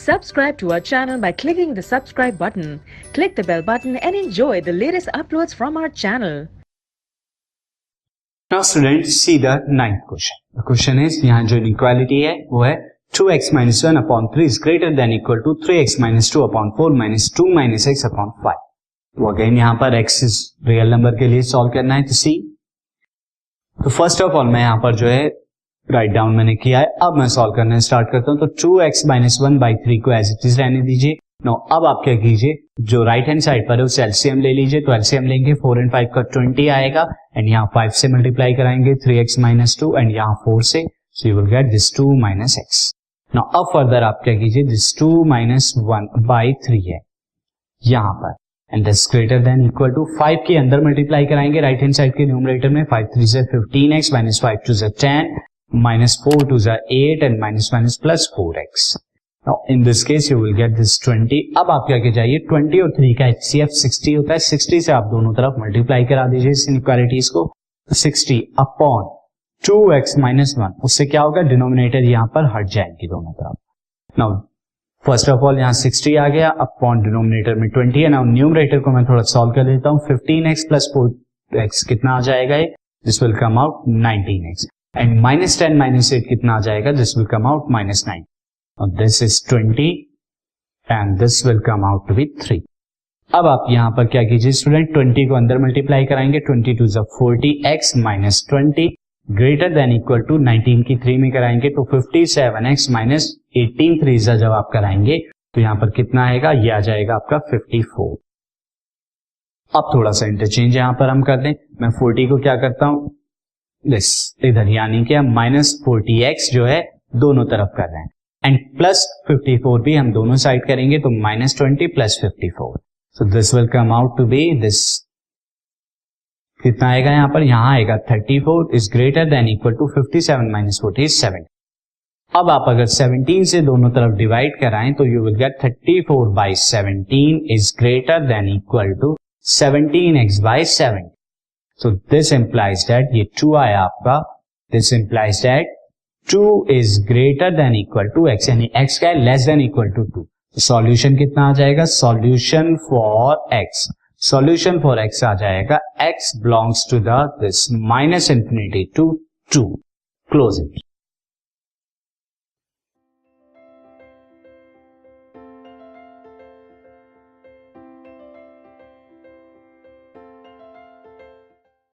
Subscribe to our channel by clicking the subscribe button. Click the bell button and enjoy the latest uploads from our channel. Now students, see the ninth question. The question is, यहाँ जो inequality है वो है 2x minus 1 upon 3 is greater than equal to 3x minus 2 upon 4 minus 2 minus x upon 5. तो again यहाँ पर x is real number के लिए सॉल्व करना है. तो सी, तो फर्स्ट ऑफ ऑल मैं यहाँ पर जो है राइट डाउन मैंने किया है. अब मैं सॉल्व करना स्टार्ट करता हूँ. तो 2x minus 1 by 3 को एज इट इज रहने दीजिए. नो अब आप क्या कीजिए, जो राइट हैंड साइड पर है उसे एलसीएम ले लीजिए. तो एलसीएम लेंगे 4 and 5 का 20 आएगा एंड यहाँ 5 से मल्टीप्लाई कराएंगे 3x minus 2 एंड यहाँ 4 से. So you will get this 2 minus x. No अब फर्दर आप क्या कीजिए, दिस 2 minus 1 by 3 है यहाँ पर and this greater than equal to 5 के अंदर मल्टीप्लाई कराएंगे राइट हैंड साइड के न्यूमरेटर में. 5 3 से 15x minus 5 2 से 10 minus 4 2 से 8 and minus minus plus 4x. Now in this case you will get this 20. अब आप क्या जाइए, 20 और 3 का HCF 60 होता है. 60 से आप दोनों तरफ मल्टीप्लाई करा दीजिए इस इनइक्वालिटीज को. 60 अपॉन 2x minus 1, उससे क्या होगा, डिनोमिनेटर यहाँ पर हट जाएंगे दोनों तरफ. नाउ फर्स्ट ऑफ ऑल यहाँ 60 आ गया अपॉन डिनोमिनेटर में 20 है. नाउ न्यूमरेटर को मैं थोड़ा सॉल्व कर लेता हूँ. 15x plus 4x कितना आ जाएगा, this will come out 19x and minus 10 minus 8 कितना आ जाएगा, this will come out minus 9. This is 20 and this will come out to be 3. अब आप यहां पर क्या कीजिए स्टूडेंट, 20 को अंदर मल्टीप्लाई कराएंगे. 22 is 40x minus 20 greater than equal to 19 की 3 में कराएंगे तो 57x माइनस 18 3 जब आप कराएंगे तो यहां पर कितना आएगा, ये आ जाएगा आपका 54. अब थोड़ा सा इंटरचेंज यहां पर हम कर दें. मैं 40 को क्या करता हूं, दिस इधर यानी कि हम माइनस 40x जो है दोनों तरफ कर रहे हैं एंड प्लस 54 भी हम दोनों साइड करेंगे तो minus 20 plus 54. So this will come out to be this, कितना आएगा यहाँ पर, यहाँ आएगा 34 is greater than equal to 57 minus 40 is 7. अब आप अगर 17 से दोनों तरफ डिवाइड कराएं तो you will get 34 by 17 is greater than equal to 17x by 7. So this implies that ये 2 आया आपका, this implies that 2 is greater than equal to x, यानी x का है less than equal to 2. Solution कितना आ जाएगा, सॉल्यूशन फॉर x आ जाएगा x belongs to the this minus infinity to 2. Close it.